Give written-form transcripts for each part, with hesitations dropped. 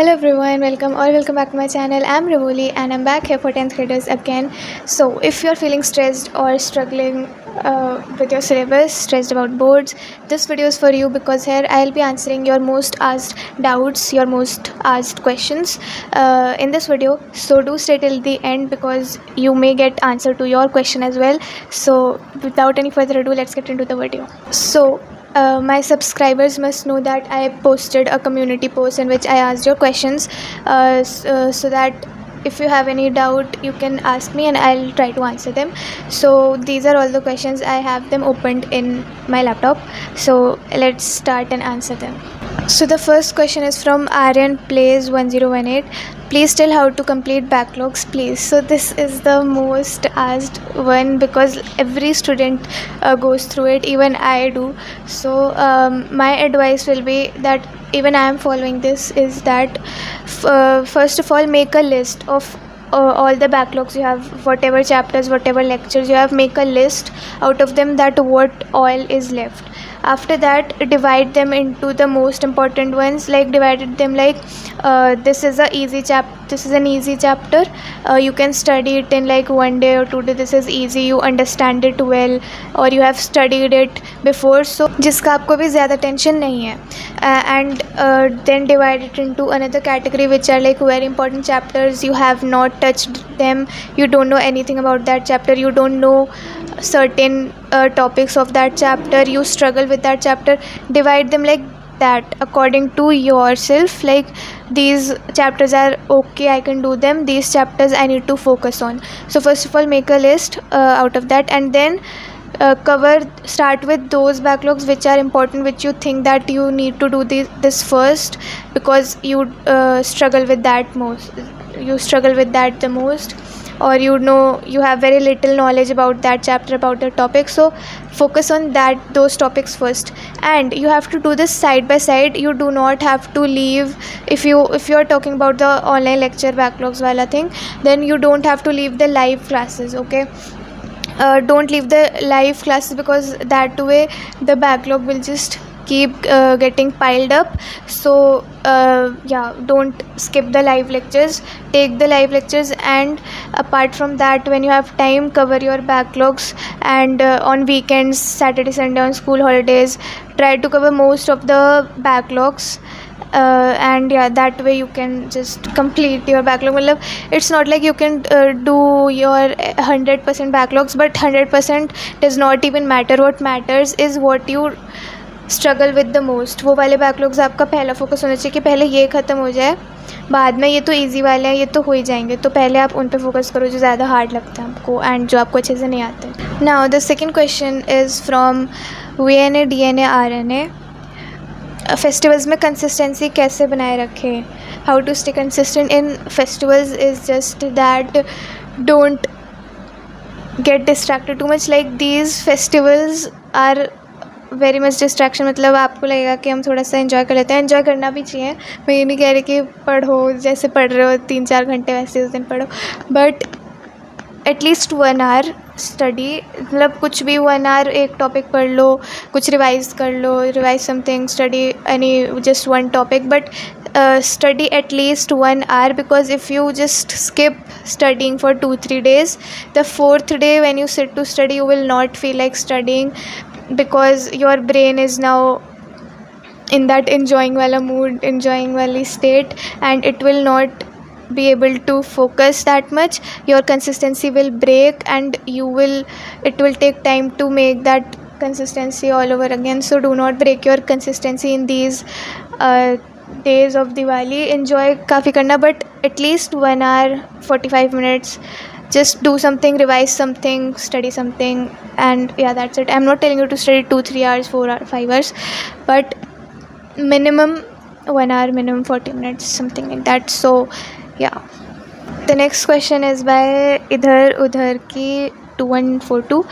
everyone, welcome back to my channel. I'm Rivoli and I'm back here for 10th graders again. So if you're feeling stressed or struggling with your syllabus, stressed about boards, this video is for you because here I'll be answering your most asked doubts, your most asked questions in this video. So do stay till the end because you may get answer to your question as well. So without any further ado, let's get into the video. My subscribers must know that I posted a community post in which I asked your questions, so that if you have any doubt, you can ask me and I'll try to answer them. So these are all the questions. I have them opened in my laptop. So let's start and answer them. So the first question is from Aryan Plays 1018. Please tell how to complete backlogs, please. So this is the most asked one because every student goes through it, even I do. So my advice will be that even I am following this, is that first of all, make a list of all the backlogs you have, whatever chapters, whatever lectures you have. Make a list out of them that what all is left. After that, divide them into the most important ones, like divided them like this is an easy chapter, you can study it in like 1 day or 2 day. This is easy, you understand it well or you have studied it before, so जिसका आपको भी ज़्यादा tension नहीं है. And then divide it into another category which are like very important chapters. You have not touched them, you don't know anything about that chapter, you don't know certain topics of that chapter, you struggle with that chapter. Divide them like that according to yourself, like these chapters are okay, I can do them, these chapters I need to focus on. So first of all, make a list out of that, and then start with those backlogs which are important, which you think that you need to do this first because you struggle with that the most, or you have very little knowledge about that chapter, about the topic. So focus on those topics first, and you have to do this side by side. You do not have to leave, if you are talking about the online lecture backlogs wala thing, then you don't have to leave the live classes, okay? Don't leave the live classes because that way the backlog will just keep getting piled up. So don't skip the live lectures, take the live lectures, and apart from that, when you have time, cover your backlogs. And on weekends, Saturday, Sunday, on school holidays, try to cover most of the backlogs. And that way you can just complete your backlog. It's not like you can do your 100% backlogs, but 100% does not even matter. What matters is what you struggle with the most. वो वाले backlogs आपका पहला focus होना चाहिए कि पहले ये ख़त्म हो जाए, बाद में ये तो इजी वाले हैं, ये तो हो ही जाएंगे, तो पहले आप उन पे फोकस करो जो ज़्यादा हार्ड लगता है आपको एंड जो आपको अच्छे से नहीं आते. Now the second question is from VNA DNA RNA. Festivals में कंसिस्टेंसी कैसे बनाए रखें? How to stay consistent in festivals is just that don't get distracted too much. Like these festivals are very much distraction. मतलब आपको लगेगा कि हम थोड़ा सा एंजॉय कर लेते हैं, एंजॉय करना भी चाहिए. मैं ये नहीं कह रही कि पढ़ो, जैसे पढ़ रहे हो 3-4 घंटे वैसे उस दिन पढ़ो, बट एटलीस्ट 1 आवर स्टडी. मतलब कुछ भी 1 आवर एक टॉपिक पढ़ लो, कुछ रिवाइज कर लो, revise something, study any just one topic, but study at least 1 hour, because if you just skip studying for 2-3 days, the 4th day when you sit to study, you will not feel like studying because your brain is now in that enjoying wala mood, enjoying wali state, and it will not be able to focus that much. Your consistency will break and it will take time to make that consistency all over again. So do not break your consistency in these days of Diwali. Enjoy काफ़ी करना, but at least 1 hour 45 minutes, just do something, revise something, study something, and that's it. I'm not telling you to study 2-3 hours, 4 hours, 5 hours, but minimum 1 hour, minimum 40 minutes, something like that. So the next question is by इधर उधर की 2142.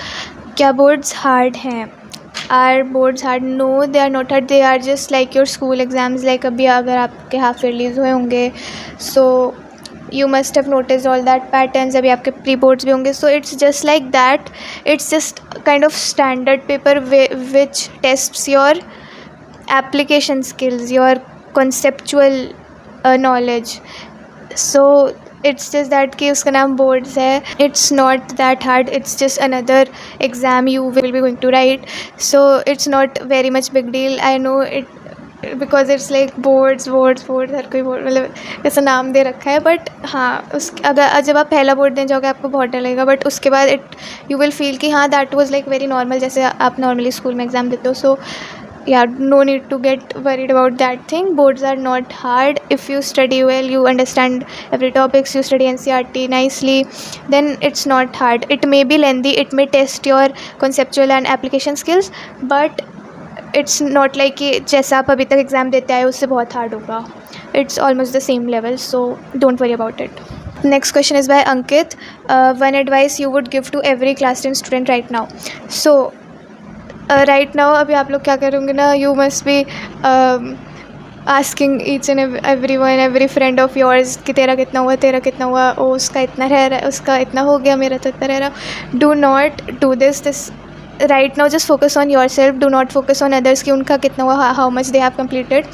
क्या boards hard हैं? Are boards hard? No, they are not hard. They are just like your school exams. Like अभी अगर आपके half yearlies हुए होंगे, so you must have noticed all that patterns. अभी आपके pre boards भी होंगे, so it's just like that. It's just kind of standard paper which tests your application skills, your conceptual knowledge. So it's just that कि उसका नाम boards है. It's not that hard. It's just another exam you will be going to write. So it's not very much big deal. I know it because it's like boards हर कोई board मतलब ऐसा नाम दे रखा है. बट हाँ, उस अगर जब आप पहला बोर्ड देने जाओगे आपको बहुत डर लगेगा. बट उसके बाद यू विल फील कि हाँ that was like very normal, जैसे आप नॉर्मली स्कूल में एग्ज़ाम देते हो. सो yeah, no need to get worried about that thing. Boards are not hard. If you study well, you understand every topics, you study NCERT nicely, then it's not hard. It may be lengthy, it may test your conceptual and application skills, but it's not like कि जैसा आप अभी तक exam देते आए उससे बहुत hard होगा. It's almost the same level, so don't worry about it. Next question is by Ankit. One advice you would give to every class 10 student right now. So right now अभी आप लोग क्या करोगे ना, you must be asking each and every every friend of yours कि तेरा कितना हुआ, ओ उसका इतना रह रहा है, उसका इतना हो गया, मेरा तो इतना रह रहा. Do not do this right now. Just focus on yourself. Do not focus on others कि उनका कितना हुआ, how much they have completed.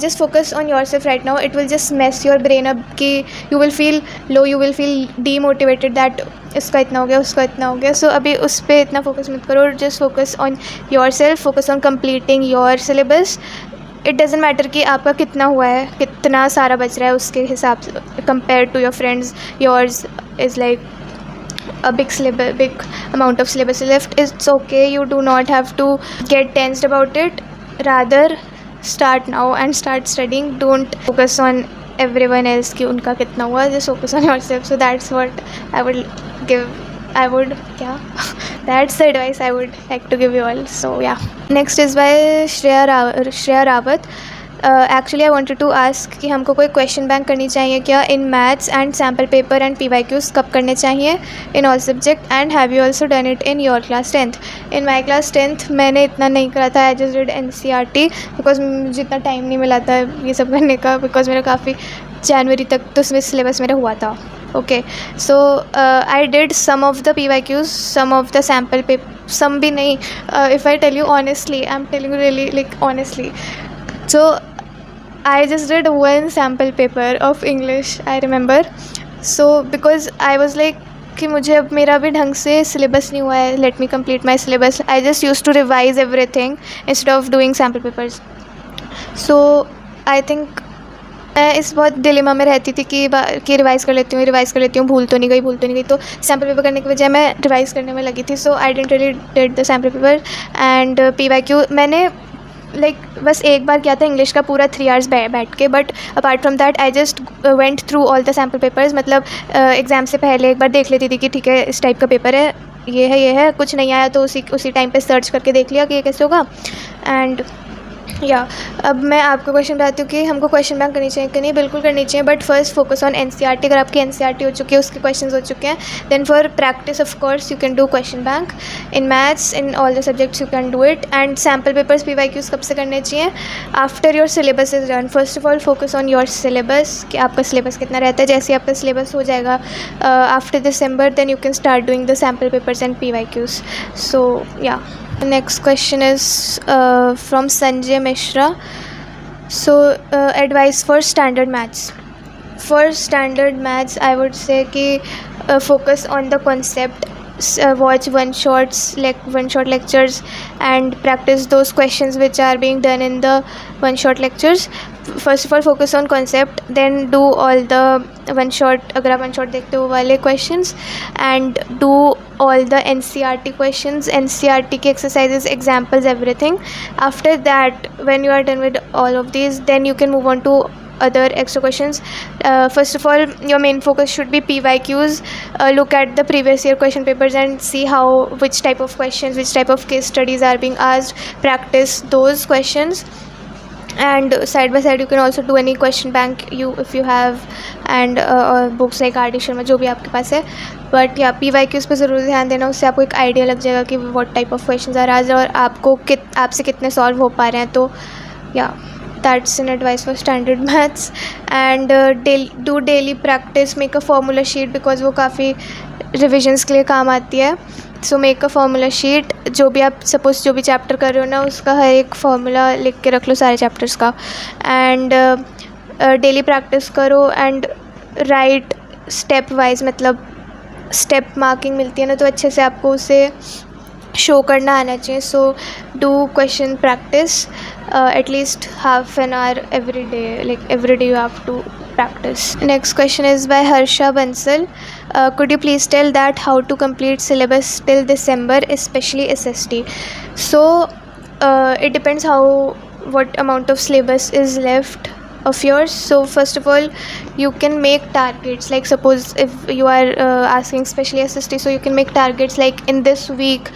Just focus on yourself right now. It will just mess your brain up कि you will feel low, you will feel demotivated that इसका इतना हो गया, उसका इतना हो गया. So अभी उस पर इतना focus मत करो. Just focus on yourself. Focus on completing your syllabus. It doesn't matter कि आपका कितना हुआ है, कितना सारा बच रहा है, उसके हिसाब से compared to your friends. Yours is like a big amount of syllabus left. It's okay. You do not have to get tensed about it. Rather start now and start studying. Don't focus on everyone else कि उनका कितना हुआ. Just focus on yourself. So that's what I would give. That's the advice I would like to give you all. So yeah. Next is by Shreya Rawat. Actually I wanted to ask कि हमको कोई question bank करनी चाहिए क्या in maths and sample paper and PYQs कब करने चाहिए in all subject, and have you also done it in your class 10th. In my class 10th मैंने इतना नहीं करा था. I just did NCERT because मुझे इतना टाइम नहीं मिला था ये सब करने का, बिकॉज मेरा काफ़ी जनवरी तक तो उसमें सिलेबस मेरा हुआ था. Okay, so I did some of the PYQs, some of the sample paper, some भी नहीं. If I tell you honestly, I'm telling you really like honestly. So I just did one sample paper of English, I remember. So because I was like कि मुझे अब मेरा भी ढंग से syllabus नहीं हुआ है, let me complete my syllabus. I just used to revise everything instead of doing sample papers. So I think मैं इस बहुत डिलेमा में रहती थी कि रिवाइज़ कर लेती हूँ, भूल तो नहीं गई. तो सैम्पल पेपर करने की बजाय मैं रिवाइज़ करने में लगी थी. So I didn't really did the sample paper. And PYQ मैंने बस एक बार किया था इंग्लिश का पूरा 3 hours बैठ के. But apart from that I just went through all the sample papers. मतलब एग्ज़ाम से पहले एक बार देख लेती थी कि ठीक है इस टाइप का पेपर है, ये है, कुछ नहीं आया तो उसी टाइम पे सर्च करके देख लिया कि ये कैसे होगा. एंड अब मैं आपको क्वेश्चन बताती हूँ कि हमको क्वेश्चन बैंक करनी चाहिए कि नहीं. बिल्कुल करनी चाहिए, but first focus on NCERT. अगर आपकी NCERT हो चुकी है, उसके क्वेश्चंस हो चुके हैं, then for practice of course you can do question bank in maths, in all the subjects you can do it. And sample papers PYQs कब से करने चाहिए? After your syllabus is done. First of all focus on your syllabus कि आपका syllabus कितना रहता है. जैसे आपका सिलेबस हो जाएगा after December, then you can start doing the sample papers and PYQs. So yeah. Next question is from Sanjay Mishra. So advice for standard maths. For standard maths I would say कि focus on the concept. Watch one shot lectures and practice those questions which are being done in the one shot lectures. First of all focus on concept, then do all the one shot, अगर आप one shot देखते हो वाले questions, and do all the NCERT questions, NCERT के exercises, examples, everything. After that when you are done with all of these, then you can move on to other extra questions. First of all your main focus should be PYQs. Look at the previous year question papers and see which type of questions, which type of case studies are being asked. Practice those questions, and side by side you can also do any question bank if you have, and books like R.D. Sharma जो भी आपके पास है. But या PYQs पे ज़रूर ध्यान देना. उससे आपको एक आइडिया लग जाएगा कि what type of questions are asked और आपसे कितने सॉल्व हो पा रहे हैं. तो या that's an advice for standard maths. And do daily practice. Make a formula sheet because वो काफ़ी revisions के लिए काम आती है. So make a formula sheet. जो भी आप सपोज जो भी चैप्टर कर रहे हो ना, उसका हर एक फार्मूला लिख के रख लो सारे चैप्टर्स का. एंड डेली प्रैक्टिस करो एंड राइट स्टेप वाइज, मतलब स्टेप मार्किंग मिलती है ना, तो अच्छे से आपको उसे शो करना आना चाहिए. So do question practice at least half an hour every day, like every day you have to practice. Next question is by Harsha Bansal. Could you please tell that how to complete syllabus till December, especially SST? So it depends what amount of syllabus is left of yours. So first of all, you can make targets, like suppose if you are asking especially SST, so you can make targets like in this week,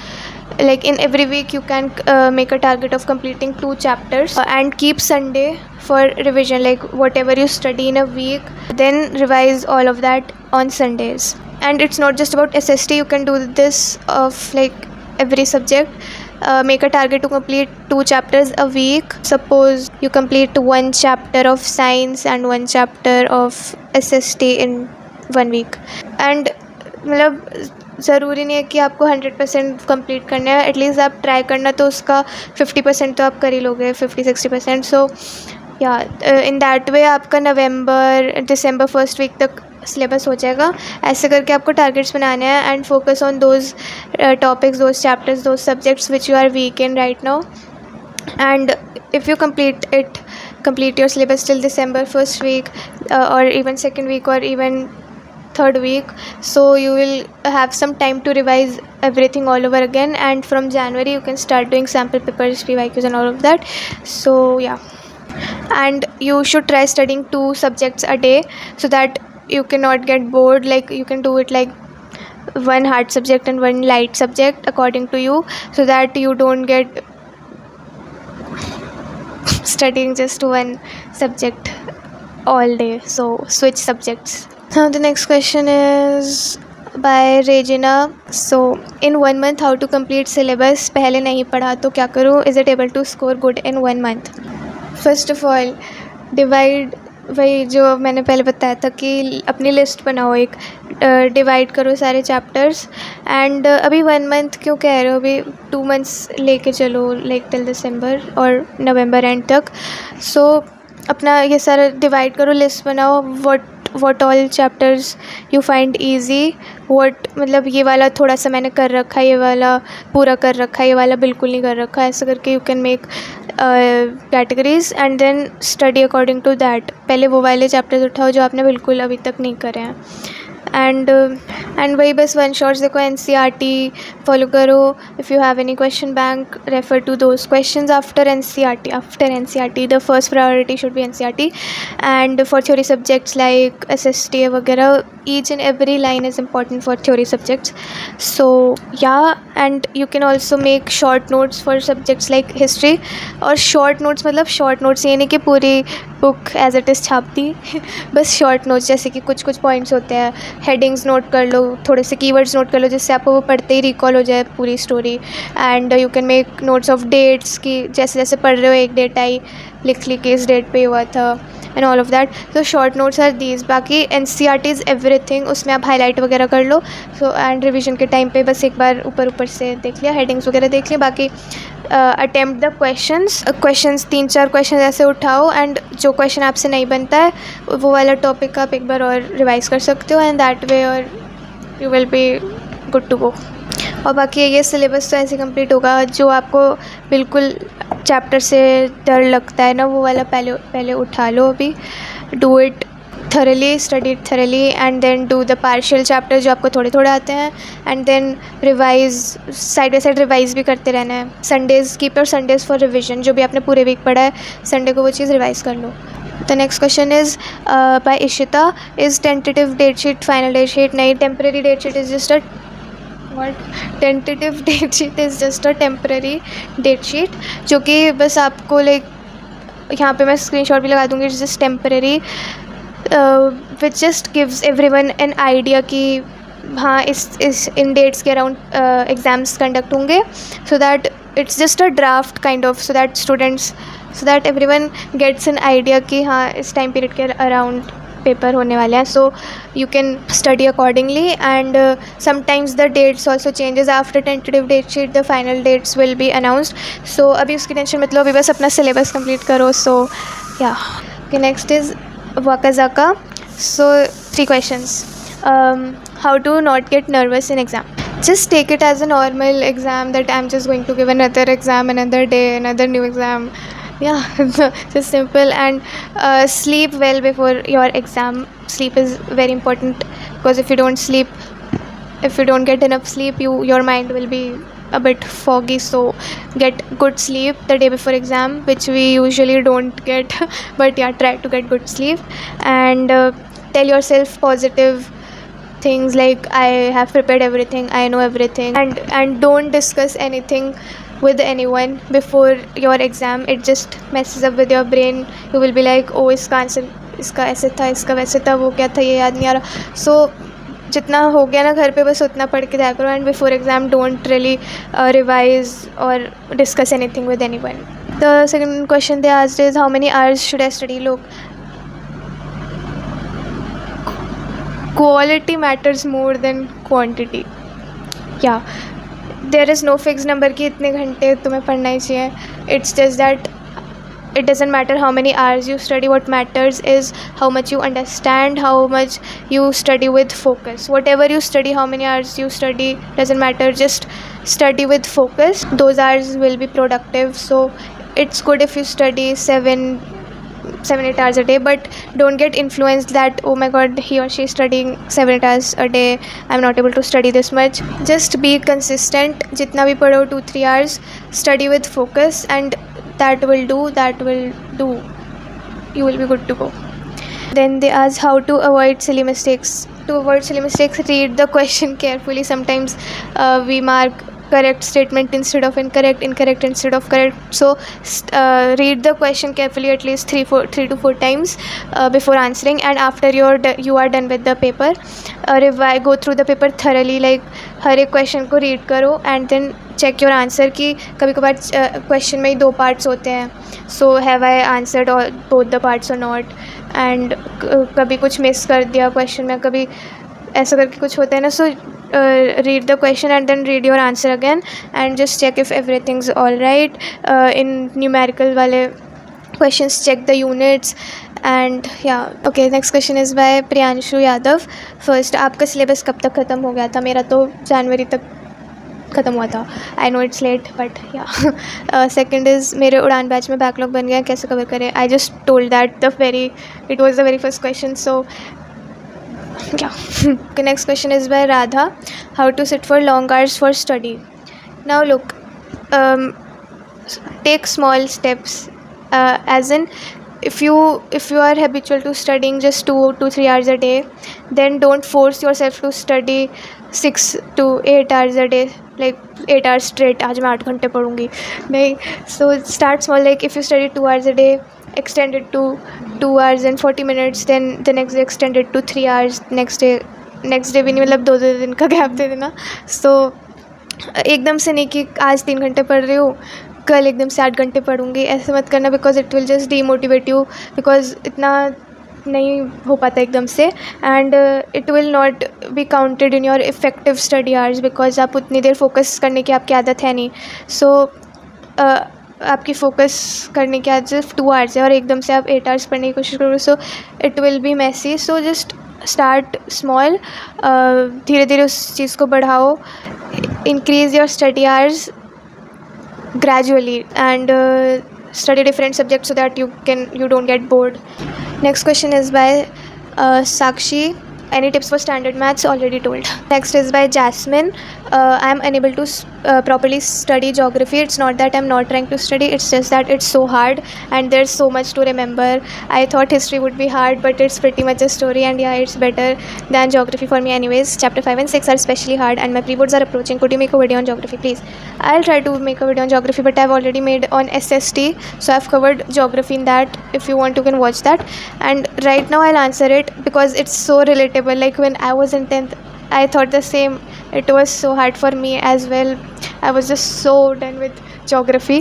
like in every week you can make a target of completing 2 chapters and keep Sunday for revision, like whatever you study in a week, then revise all of that on Sundays. And it's not just about SST, you can do this of like every subject. Make a target to complete 2 chapters a week. Suppose you complete 1 chapter of science and 1 chapter of SST in 1 week. And मतलब ज़रूरी नहीं है कि आपको 100% complete करना है, at least आप try करना तो उसका 50% तो आप कर ही लोगे, 50-60%. सो या इन दैट वे आपका दिसंबर फर्स्ट वीक तक सिलेबस हो जाएगा. ऐसे करके आपको टारगेट्स बनाने हैं and focus on those topics, those chapters, those subjects which you are weak in right now. And if you complete your syllabus till December first week or even second week or even third week, so you will have some time to revise everything all over again, and from January you can start doing sample papers, PYQs and all of that. So yeah, and you should try studying 2 subjects a day so that you cannot get bored. Like you can do it like 1 hard subject and 1 light subject according to you, so that you don't get studying just 1 subject all day. So switch subjects. Now the next question is by Regina. So in 1 month how to complete syllabus? पहले नहीं पढ़ा तो क्या करूँ? Is it able to score good in 1 month? First of all, divide, वही जो मैंने पहले बताया था कि अपनी लिस्ट बनाओ, एक डिवाइड करो सारे चैप्टर्स. एंड अभी 1 मंथ क्यों कह रहे हो, अभी 2 मंथ्स लेके चलो, लाइक टिल दिसंबर और नवंबर एंड तक. सो अपना ये सारा डिवाइड करो, लिस्ट बनाओ, what all chapters you find easy, what मतलब ये वाला थोड़ा सा मैंने कर रखा है, ये वाला पूरा कर रखा है, ये वाला बिल्कुल नहीं कर रखा है. ऐसा करके you can make categories and then study according to that. पहले वो वाले चैप्टर्स उठाओ जो आपने बिल्कुल अभी तक नहीं करे हैं. एंड वही बस 1 शॉट्स देखो, NCERT फॉलो करो. If you have any question bank, refer to those questions after NCERT. The first priority should be NCERT. And for theory subjects like SST वगैरह, each and every line is important for theory subjects. So yeah, and you can also make short notes for subjects like history. और short notes मतलब short notes ये नहीं कि पूरी book as it is छाप दी बस short notes, जैसे कि कुछ पॉइंट्स होते हैं, हेडिंग्स नोट कर लो, थोड़े से कीवर्ड्स नोट कर लो, जिससे आपको वो पढ़ते ही रिकॉल हो जाए पूरी story. And you can make notes of dates की जैसे जैसे पढ़ रहे हो एक डेट आई, लिख ली कि इस डेट पे हुआ था, and all of that. So short notes are these. बाकी NCERT इज़ एवरीथिंग, उसमें आप हाईलाइट वगैरह कर लो. सो एंड रिविजन के टाइम पे बस एक बार ऊपर से देख लिया, हेडिंग्स वगैरह देख लिया. बाकी अटेम्प्ट द क्वेश्चंस 3-4 क्वेश्चन ऐसे उठाओ, एंड जो क्वेश्चन आपसे नहीं बनता है वो वाला टॉपिक आप एक बार और रिवाइज़ कर सकते हो, एंड दैट वे और you will be good to go. और बाकी ये सिलेबस तो ऐसे कंप्लीट होगा. जो आपको बिल्कुल चैप्टर से डर लगता है ना, वो वाला पहले उठा लो. अभी do it thoroughly, study it thoroughly, and then do the partial chapters जो आपको थोड़े आते हैं, and then revise, side by side revise भी करते रहना है. Sundays keep your Sundays for revision. जो भी आपने पूरे वीक पढ़ा है, संडे को वो चीज़ रिवाइज़ कर लो. The next question is by Ishita. Is tentative date sheet final date sheet? नहीं, temporary date sheet is just tentative date sheet is just a temporary date sheet, जो कि बस आपको लाइक यहाँ पे मैं स्क्रीनशॉट भी लगा दूँगी. It's just temporary, which just gives everyone an idea कि हाँ इस इन डेट्स के अराउंड एग्ज़ाम्स कंडक्ट होंगे. So that it's just a draft kind of, so that everyone gets an idea कि हाँ इस टाइम पीरियड के अराउंड पेपर होने वाले हैं. So you can study accordingly, and sometimes the dates also changes after tentative date sheet. The final dates will be announced. सो अभी उसकी tension मतलब अभी बस अपना सिलेबस कंप्लीट करो. सो या, okay. Next is Wakazaka. So 3 questions. How to not get nervous in exam? Just take it as a normal exam, that I'm just going to give another exam, another day, another new exam. Yeah, just simple. And sleep well before your exam. Sleep is very important, because if you don't sleep, if you don't get enough sleep, your mind will be a bit foggy. So get good sleep the day before exam, which we usually don't get. But yeah, try to get good sleep. And tell yourself positive things like, I have prepared everything, I know everything. And don't discuss anything with anyone before your exam. It just messes up with your brain. You will be like, oh, इसका answer इसका ऐसे था, इसका वैसे था, वो क्या था, ये याद नहीं आ रहा. So जितना हो गया ना घर पे, बस उतना पढ़ के जाया करो. And before exam don't really revise और discuss anything with anyone. The second question they asked is, how many hours should I study? लोग, quality matters more than quantity. Yeah, there is no fixed number कि इतने घंटे तुम्हें पढ़ना ही चाहिए. It's just that it doesn't matter how many hours you study. What matters is how much you understand, how much you study with focus. Whatever you study, how many hours you study, doesn't matter. Just study with focus. Those hours will be productive. So it's good if you study 7-8 hours a day, but don't get influenced that, oh my god, he or she is studying 7-8 hours a day, I'm not able to study this much. Just be consistent. Jitna bhi padho, 2-3 hours, study with focus, and that will do. You will be good to go. Then they ask how to avoid silly mistakes. To avoid silly mistakes, read the question carefully. Sometimes we mark correct statement instead of incorrect, incorrect instead of correct. So read the question carefully at least 3 to 4 times before answering. And after you are done with the paper, go through the paper thoroughly, like हर एक question को read करो and then check your answer. कि कभी कभार question में ही 2 parts होते हैं. So have I answered both the parts और नॉट. एंड कभी कुछ मिस कर दिया क्वेश्चन में, कभी ऐसा करके कुछ होता है ना. सो read the question and then read your answer again and just check if everything's all right. In numerical wale questions, check the units. And yeah, okay, next question is by Priyanshu Yadav. First, आपका syllabus कब तक ख़त्म हो गया था? मेरा तो जनवरी तक ख़त्म हुआ था. I know it's late, but yeah. Second is, मेरे उड़ान बैच में बैकलॉग बन गया, कैसे कवर करें? I just told that it was the very first question. So yeah. Okay, next question is by Radha. How to sit for long hours for study? Now look, take small steps. As in, if you are habitual to studying just 2 to 3 hours a day, then don't force yourself to study 6 to 8 hours a day, like 8 hours straight. आज मैं 8 घंटे पढ़ूँगी नहीं. So start small, like if you study 2 hours a day, extend it to 2 hours and 40 minutes, then the next day extend it to 3 hours, next day भी नहीं, मतलब 2 दिन का gap दे देना. So एकदम से नहीं कि आज 3 घंटे पढ़ रही हूँ, कल एकदम से 8 घंटे पढ़ूँगी, ऐसे मत करना. Because it will just demotivate you, because इतना नहीं हो पाता एकदम से. And it will not be counted in your effective study hours, because आप उतनी देर फोकस करने की आपकी आदत है नहीं. सो आपकी फ़ोकस करने की आदत सिर्फ 2 आवर्स है और एकदम से आप 8 आवर्स पढ़ने की कोशिश करो. So it will be messy. So just start small, धीरे धीरे उस चीज़ को बढ़ाओ. Increase your study hours gradually and study different subjects so that you don't get bored. Next question is by Sakshi. Any tips for standard maths? Already told. Next is by Jasmine. I am unable to properly study geography. It's not that I'm not trying to study, it's just that it's so hard and there's so much to remember. I thought history would be hard, but it's pretty much a story, and yeah, it's better than geography for me anyways. Chapter 5 and 6 are especially hard and my pre-boards are approaching. Could you make a video on geography, please? I'll try to make a video on geography, but I've already made on SST, so I've covered geography in that. If you want, you can watch that. And right now I'll answer it because it's so relatable. Like when I was in 10th, I thought the same. It was so hard for me as well. I was just so done with geography.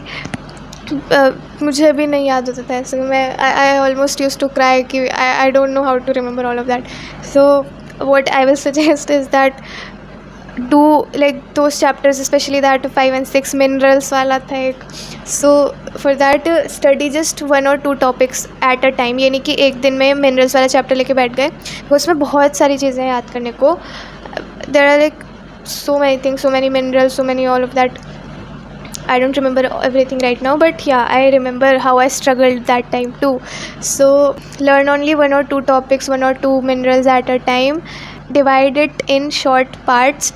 मुझे भी नहीं याद होता था ऐसे. I almost used to cry कि I don't know how to remember all of that. So what I will suggest is that do like those chapters, especially that 5 and 6 minerals वाला था एक. So for that study just 1 or 2 topics at a time. ये नहीं कि एक दिन में minerals वाला chapter लेके बैठ गए, उसमें बहुत सारी चीज़ें याद करने को. There are like so many things, so many minerals, so many all of that. I don't remember everything right now, but yeah, I remember how I struggled that time too. So learn only 1 or 2 topics, 1 or 2 minerals at a time. Divide it in short parts.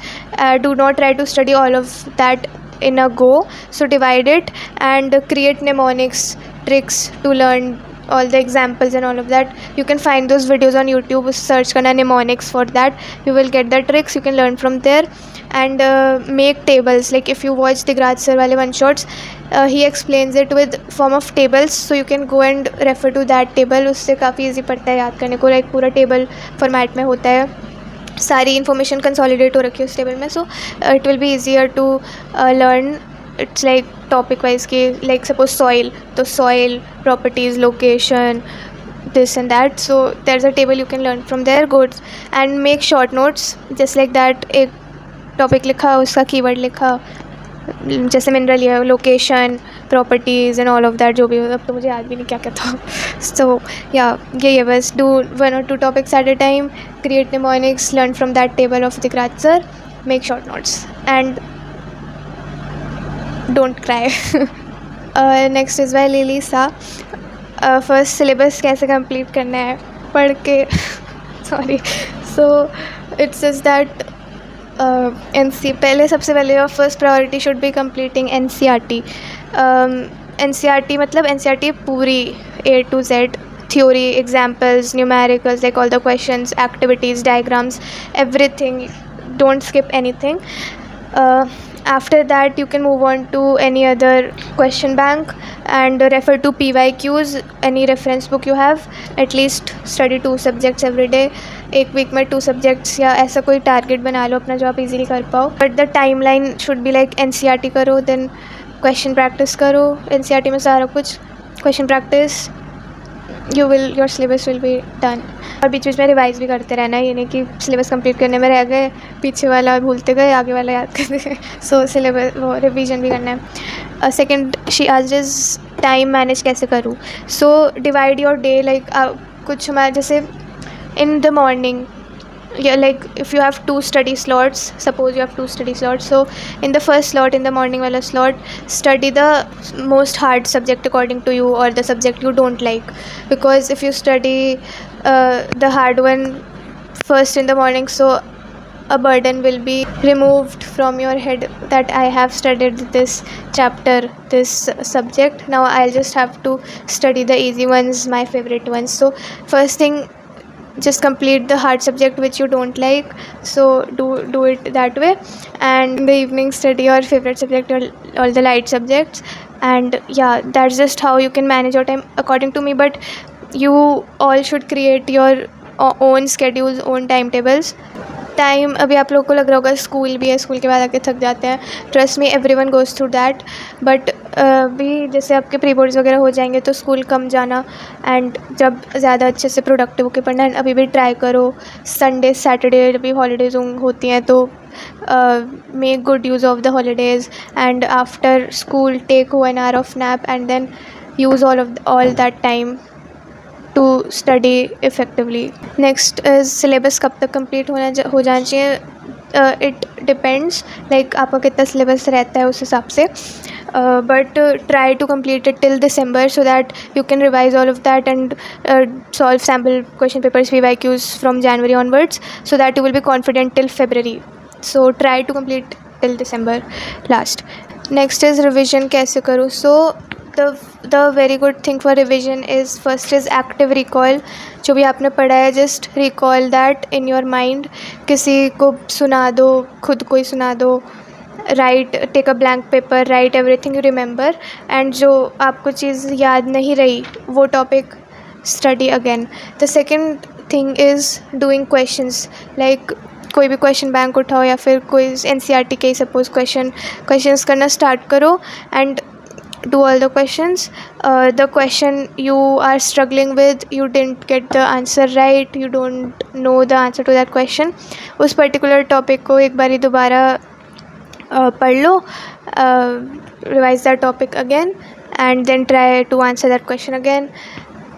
Do not try to study all of that in a go. So divide it and create mnemonics, tricks to learn all the examples and all of that. You can find those videos on YouTube. Search karna mnemonics for that. You will get the tricks. You can learn from there. And make tables. Like if you watch the Graj sir wale one shots, he explains it with form of tables, so you can go and refer to that table. उससे काफ़ी easy पड़ता है याद करने को. Like पूरा table format में होता है, सारी information consolidate हो रखी है उस table में. So it will be easier to learn. It's like topic wise के, like suppose soil, तो soil properties, location, this and that. So there's a table you can learn from there. Good. And make short notes just like that. एक topic लिखा, उसका keyword लिखा, जैसे mineral लिया, location, properties and all of that, जो भी हो. अब तो मुझे याद भी नहीं क्या क्या था. सो या यही है बस. Do 1 or 2 topics at a time. Create mnemonics. Learn from that table of the Graj sir. Make short notes and don't cry. Next is by Lily Sa. First syllabus कैसे complete करना है पढ़ के. Sorry. So it says that पहले सबसे पहले your first priority should be completing NCERT. NCERT मतलब NCERT पूरी A to Z, theory, examples, numericals, like all the questions, activities, diagrams, everything. Don't skip anything. After that you can move on to any other question bank and refer to PYQs, any reference book you have. At least study 2 subjects every day. एक week में 2 subjects या ऐसा कोई target बना लो अपना जो आप easily कर पाओ. But the time line should be like NCERT करो, देन क्वेश्चन प्रैक्टिस करो. NCERT में सारा कुछ question practice, your syllabus will be done. और बीच बीच में रिवाइज भी करते रहना है. ये नहीं कि सिलेबस कंप्लीट करने में रह गए, पीछे वाला भूलते गए, आगे वाला याद करते गए. सो सिलेबस वो रिवीजन भी करना है. सेकेंड शी आज इज टाइम मैनेज कैसे करूँ. So divide your day. Like कुछ हमारे जैसे in the morning, yeah, like if you have 2 study slots, suppose you have 2 study slots, so in the first slot, in the morning wala slot, study the most hard subject according to you, or the subject you don't like. Because if you study the hard one first in the morning, so a burden will be removed from your head that I have studied this chapter, this subject, now I'll just have to study the easy ones, my favorite ones. So first thing, just complete the hard subject which you don't like. So do it that way. And in the evening study your favorite subject or all the light subjects. And yeah, that's just how you can manage your time according to me. But you all should create your own schedules, own timetables. Time अभी आप लोगों को लग रहा होगा school भी है, school के बाद आके थक जाते हैं. Trust me, everyone goes through that. But भी जैसे आपके प्री बोर्ड्स वगैरह हो जाएंगे तो स्कूल कम जाना, एंड जब ज़्यादा अच्छे से प्रोडक्टिव होकर पढ़ना. एंड अभी भी ट्राई करो संडे सैटरडे जब भी हॉलीडेज़ होती हैं तो make good use of the holidays. And after school take 1 hour of nap and then use all that time to study effectively. Next is syllabus कब तक complete हो जाना चाहिए. It depends, like आपका कितना syllabus रहता है उस हिसाब से. But try to complete it till December so that you can revise all of that and solve sample question papers, PYQs from January onwards, so that you will be confident till February. So try to complete till December last. Next is revision कैसे करूँ. So the very good thing for revision is first is active recall. जो भी आपने पढ़ा है just recall that in your mind. किसी को सुना दो, खुद को ही सुना दो. take a blank paper, write everything you remember. and जो आपको चीज़ याद नहीं रही वो topic study again. The second thing is doing questions. like कोई भी क्वेश्चन बैंक उठाओ या फिर कोई NCERT के सपोज क्वेश्चंस करना स्टार्ट करो. And do all the questions. The question you are struggling with, you didn't get the answer right, you don't know the answer to that question, उस particular topic को एक बारी दोबारा पढ़ लो, revise that topic again and then try to answer that question again.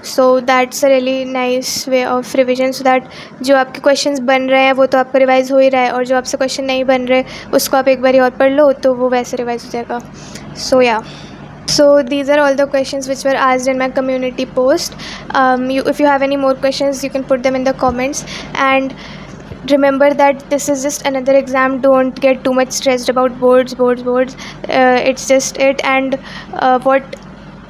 So that's a really nice way of revision, so that जो आपके questions बन रहे हैं वो तो आपका revise हो ही रहा है, और जो आपसे question नहीं बन रहे उसको आप एक बारी और पढ़ लो तो वो वैसे revise हो जाएगा. So yeah. So these are all the questions which were asked in my community post. If you have any more questions, you can put them in the comments. And remember that this is just another exam. Don't get too much stressed about boards. It's just it. And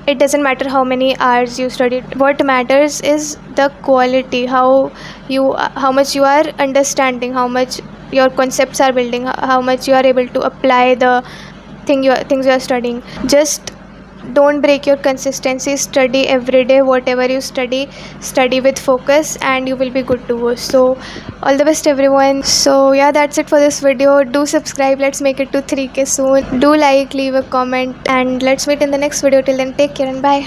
it doesn't matter how many hours you studied. What matters is the quality, how much you are understanding, how much your concepts are building, how much you are able to apply the things you are studying. Just don't break your consistency. Study every day. Whatever you study with focus and you will be good to go. So all the best everyone. So yeah, that's it for this video. Do subscribe. Let's make it to 3K soon. Do like, leave a comment, and let's meet in the next video. Till then, take care and bye.